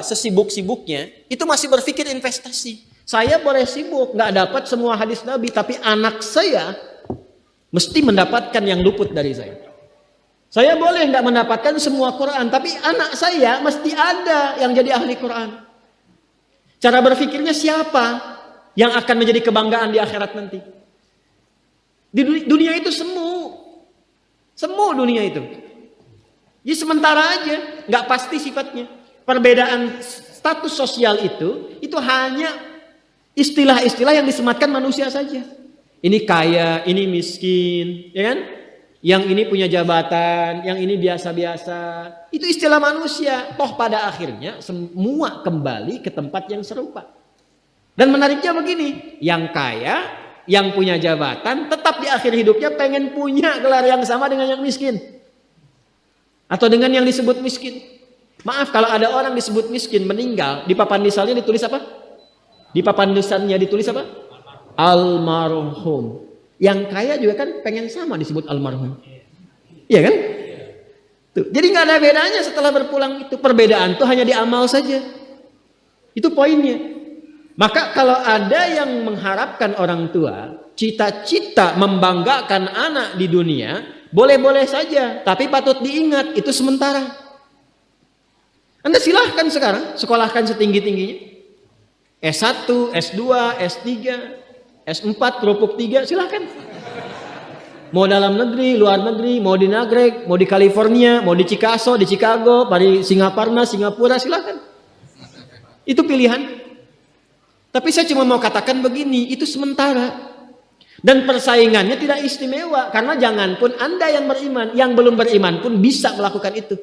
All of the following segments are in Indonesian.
sesibuk-sibuknya itu masih berpikir investasi. Saya boleh sibuk, nggak dapat semua hadis Nabi, tapi anak saya mesti mendapatkan yang luput dari saya. Saya boleh nggak mendapatkan semua Quran, tapi anak saya mesti ada yang jadi ahli Quran. Cara berpikirnya siapa yang akan menjadi kebanggaan di akhirat nanti? Di dunia itu semu dunia itu. Jadi sementara aja, nggak pasti sifatnya. Perbedaan status sosial itu hanya istilah-istilah yang disematkan manusia saja. Ini kaya, ini miskin, ya kan? Yang ini punya jabatan, yang ini biasa-biasa. Itu istilah manusia. Toh pada akhirnya semua kembali ke tempat yang serupa. Dan menariknya begini, yang kaya, yang punya jabatan, tetap di akhir hidupnya pengen punya gelar yang sama dengan yang miskin. Atau dengan yang disebut miskin. Maaf, kalau ada orang disebut miskin meninggal, di papan nisannya ditulis apa? Di papan nisannya ditulis apa? Almarhum. Yang kaya juga kan pengen sama disebut almarhum. Iya kan? Tuh. Jadi nggak ada bedanya setelah berpulang itu. Perbedaan itu hanya di amal saja. Itu poinnya. Maka kalau ada yang mengharapkan orang tua, cita-cita membanggakan anak di dunia, boleh-boleh saja. Tapi patut diingat, itu sementara. Anda silahkan sekarang sekolahkan setinggi-tingginya. S1, S2, S3, S4, kerupuk 3, silahkan. Mau dalam negeri, luar negeri, mau di Nagreg, mau di California, mau di Chicago, di Chicago, di Singaparna, Singapura, silahkan. Itu pilihan. Tapi saya cuma mau katakan begini, itu sementara. Dan persaingannya tidak istimewa. Karena jangan pun Anda yang beriman, yang belum beriman pun bisa melakukan itu.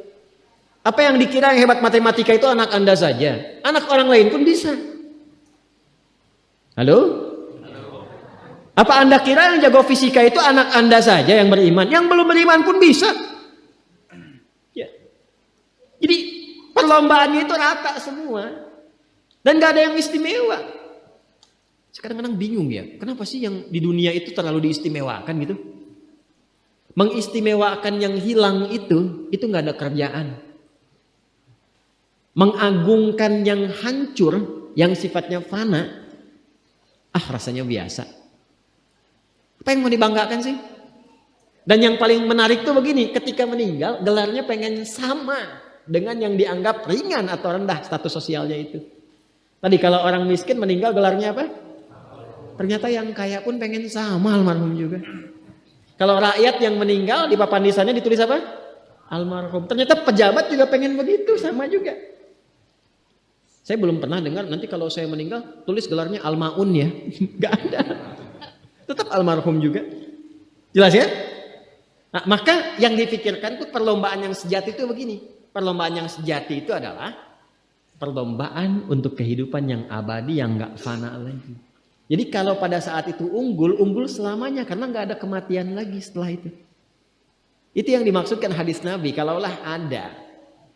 Apa yang dikira yang hebat matematika itu anak Anda saja. Anak orang lain pun bisa. Halo? Apa Anda kira yang jago fisika itu anak Anda saja yang beriman? Yang belum beriman pun bisa. Ya. Jadi perlombaannya itu rata semua. Dan gak ada yang istimewa. Kadang-kadang bingung ya. Kenapa sih yang di dunia itu terlalu diistimewakan gitu? Mengistimewakan yang hilang itu gak ada kerjaan. Mengagungkan yang hancur, yang sifatnya fana, rasanya biasa. Apa yang mau dibanggakan sih? Dan yang paling menarik tuh begini, ketika meninggal gelarnya pengen sama dengan yang dianggap ringan atau rendah status sosialnya itu. Tadi kalau orang miskin meninggal gelarnya apa? Ternyata yang kaya pun pengen sama almarhum juga. Kalau rakyat yang meninggal di papan nisannya ditulis apa? Almarhum. Ternyata pejabat juga pengen begitu, sama juga. Saya belum pernah dengar nanti kalau saya meninggal tulis gelarnya Almaun ya. Gak ada. Tetap almarhum juga. Jelas ya? Nah, maka yang dipikirkan tuh perlombaan yang sejati itu begini. Perlombaan yang sejati itu adalah perlombaan untuk kehidupan yang abadi yang gak fana lagi. Jadi kalau pada saat itu unggul selamanya karena gak ada kematian lagi setelah itu. Itu yang dimaksudkan hadis Nabi. Kalaulah ada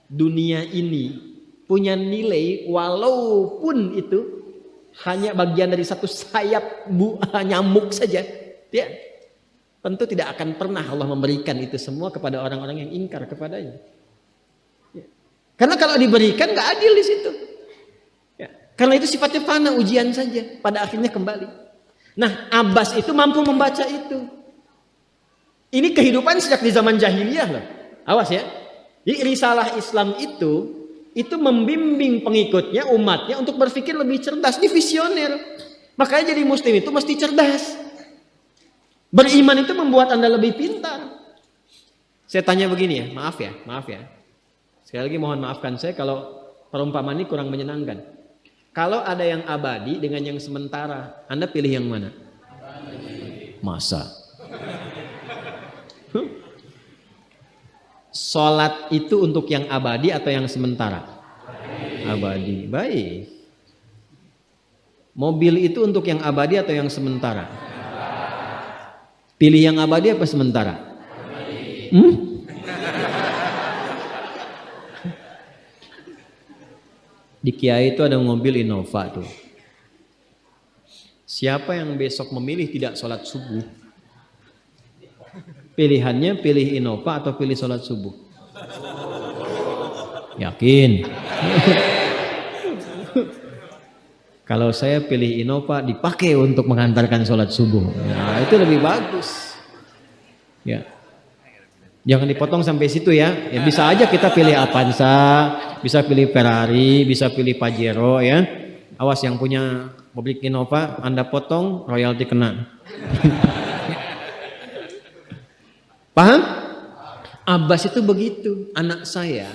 dunia ini punya nilai walaupun itu hanya bagian dari satu sayap nyamuk saja, ya, tentu tidak akan pernah Allah memberikan itu semua kepada orang-orang yang ingkar kepadanya. Ya. Karena kalau diberikan nggak adil di situ. Ya. Karena itu sifatnya fana, ujian saja, pada akhirnya kembali. Nah, Abbas itu mampu membaca itu. Ini kehidupan sejak di zaman jahiliyah loh. Awas ya. Jadi risalah Islam itu membimbing pengikutnya, umatnya untuk berpikir lebih cerdas, ini visioner. Makanya jadi muslim itu mesti cerdas. Beriman itu membuat Anda lebih pintar. Saya tanya begini ya, maaf ya. Sekali lagi mohon maafkan saya kalau perumpamaan ini kurang menyenangkan. Kalau ada yang abadi dengan yang sementara, Anda pilih yang mana? Masa? Sholat itu untuk yang abadi atau yang sementara? Abadi. Baik. Mobil itu untuk yang abadi atau yang sementara? Pilih yang abadi apa sementara? Di Kiai itu ada mobil Innova tuh. Siapa yang besok memilih tidak sholat subuh? Pilihannya pilih Innova atau pilih sholat subuh? Yakin? Kalau saya pilih Innova dipakai untuk mengantarkan sholat subuh. Nah, itu lebih bagus. Ya. Jangan dipotong sampai situ ya. Ya bisa aja kita pilih Avanza, bisa pilih Ferrari, bisa pilih Pajero ya. Awas yang punya mobil Innova, Anda potong royalti kena. Paham? Abbas itu begitu. Anak saya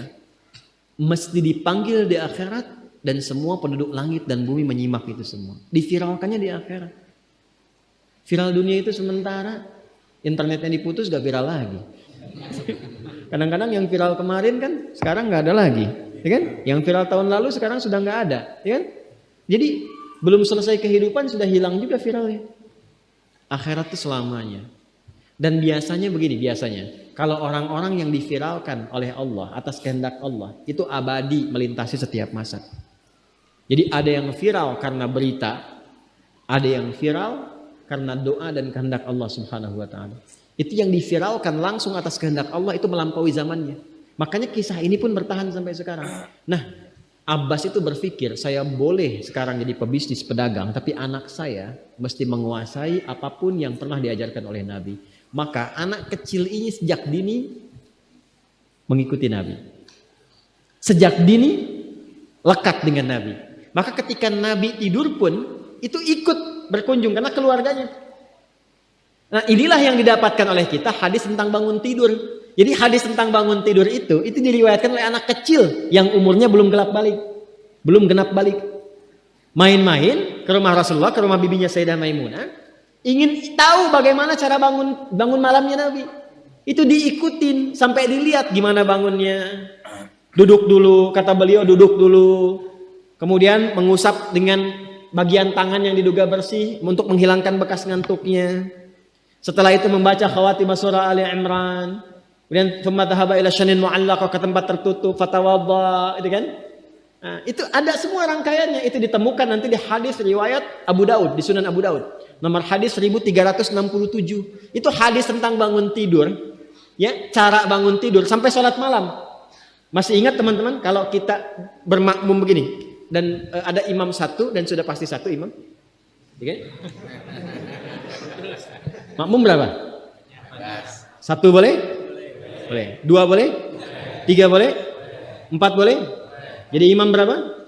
mesti dipanggil di akhirat dan semua penduduk langit dan bumi menyimak itu semua. Diviralkannya di akhirat. Viral dunia itu sementara, internetnya diputus gak viral lagi. Kadang-kadang yang viral kemarin kan sekarang gak ada lagi, ya kan? Yang viral tahun lalu sekarang sudah gak ada, ya kan? Jadi belum selesai kehidupan sudah hilang juga viralnya. Akhirat itu selamanya. Dan biasanya begini, kalau orang-orang yang diviralkan oleh Allah atas kehendak Allah itu abadi melintasi setiap masa. Jadi ada yang viral karena berita, ada yang viral karena doa dan kehendak Allah Subhanahu wa taala. Itu yang diviralkan langsung atas kehendak Allah itu melampaui zamannya. Makanya kisah ini pun bertahan sampai sekarang. Nah, Abbas itu berpikir, saya boleh sekarang jadi pebisnis pedagang, tapi anak saya mesti menguasai apapun yang pernah diajarkan oleh Nabi. Maka anak kecil ini sejak dini mengikuti Nabi. Sejak dini lekat dengan Nabi. Maka ketika Nabi tidur pun itu ikut berkunjung karena keluarganya. Nah, inilah yang didapatkan oleh kita hadis tentang bangun tidur. Jadi hadis tentang bangun tidur itu diriwayatkan oleh anak kecil yang umurnya belum genap balik. Main-main ke rumah Rasulullah, ke rumah bibinya Sayyidah Maimunah, ingin tahu bagaimana cara bangun malamnya Nabi. Itu diikutin sampai dilihat gimana bangunnya. Duduk dulu, kata beliau duduk dulu. Kemudian mengusap dengan bagian tangan yang diduga bersih untuk menghilangkan bekas ngantuknya. Setelah itu membaca khawatimah surah Ali Imran. Kemudian thumma dhahaba ila syanin mu'allaq, ke tempat tertutup, fatawadda, itu kan? Nah, itu ada semua rangkaiannya, itu ditemukan nanti di hadis riwayat Abu Daud, di Sunan Abu Daud. Nomor hadis 1367. Itu hadis tentang bangun tidur, ya, cara bangun tidur sampai sholat malam. Masih ingat teman-teman kalau kita bermakmum begini dan ada imam satu dan sudah pasti satu imam, ya kan? Makmum berapa? Satu boleh? Boleh. Dua boleh? Tiga boleh? Empat boleh? Jadi imam berapa?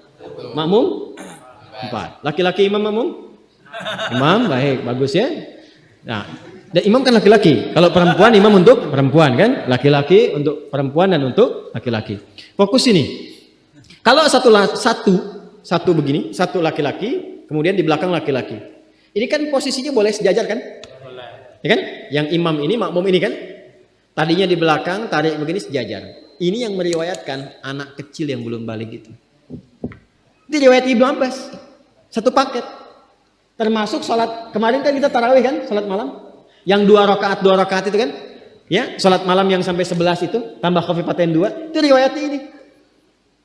Makmum? Empat. Laki-laki imam makmum? Imam, baik, bagus ya. Nah, dan imam kan laki-laki. Kalau perempuan imam untuk perempuan kan? Laki-laki untuk perempuan dan untuk laki-laki. Fokus ini. Kalau satu begini, satu laki-laki, kemudian di belakang laki-laki. Ini kan posisinya boleh sejajar kan? Ya kan? Yang imam ini, makmum ini kan? Tadinya di belakang, tarik begini sejajar. Ini yang meriwayatkan anak kecil yang belum balik itu. Itu riwayat Ibnu Abbas. Satu paket. Termasuk sholat, kemarin kan kita tarawih kan? Sholat malam. Yang dua rakaat itu kan? Ya, sholat malam yang sampai 11 itu, tambah khafifatain 2. Itu riwayatnya ini.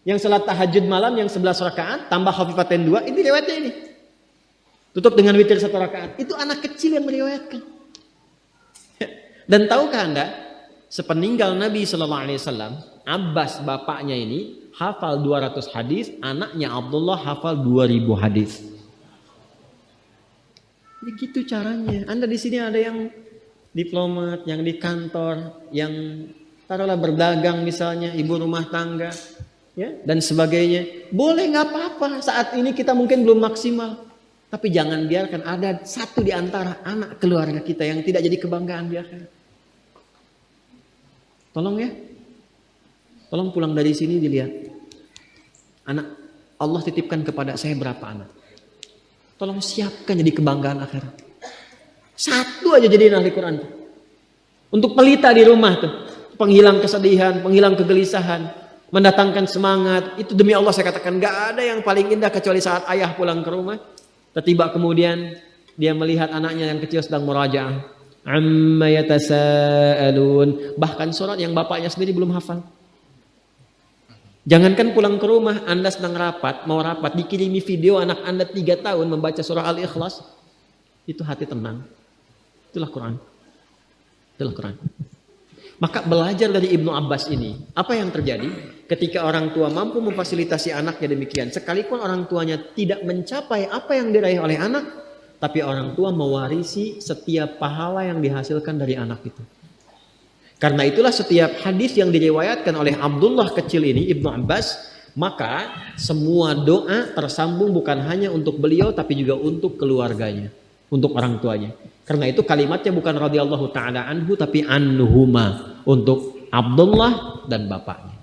Yang sholat tahajud malam yang 11 rakaat, tambah khafifatain 2. Ini riwayatnya ini. Tutup dengan witir 1 rakaat. Itu anak kecil yang meriwayatkan. Dan tahukah Anda? Sepeninggal Nabi SAW, Abbas bapaknya ini hafal 200 hadis, anaknya Abdullah hafal 2000 hadis. Begitu caranya. Anda di sini ada yang diplomat, yang di kantor, yang taruhlah berdagang misalnya, ibu rumah tangga, ya, dan sebagainya. Boleh, nggak apa-apa. Saat ini kita mungkin belum maksimal, tapi jangan biarkan ada satu di antara anak keluarga kita yang tidak jadi kebanggaan di akhirat. Tolong ya, tolong pulang dari sini dilihat. Anak Allah titipkan kepada saya berapa anak. Tolong siapkan jadi kebanggaan akhirat. Satu aja jadi ahli Quran. Untuk pelita di rumah tuh, penghilang kesedihan, penghilang kegelisahan, mendatangkan semangat. Itu demi Allah saya katakan, gak ada yang paling indah kecuali saat ayah pulang ke rumah. Tiba kemudian dia melihat anaknya yang kecil sedang murajaah. Amma yatasaalun, bahkan surat yang bapaknya sendiri belum hafal. Jangankan pulang ke rumah, Anda sedang mau rapat, dikirimi video anak Anda 3 tahun membaca surah Al-Ikhlas, itu hati tenang. Itulah Quran. Itulah Quran. Maka belajar dari Ibnu Abbas ini, apa yang terjadi? ketika orang tua mampu memfasilitasi anaknya demikian, sekalipun orang tuanya tidak mencapai apa yang diraih oleh anak, tapi orang tua mewarisi setiap pahala yang dihasilkan dari anak itu. Karena itulah setiap hadis yang diriwayatkan oleh Abdullah kecil ini, Ibnu Abbas, maka semua doa tersambung bukan hanya untuk beliau tapi juga untuk keluarganya, untuk orang tuanya. Karena itu kalimatnya bukan radhiyallahu taala anhu tapi anhuma, untuk Abdullah dan bapaknya.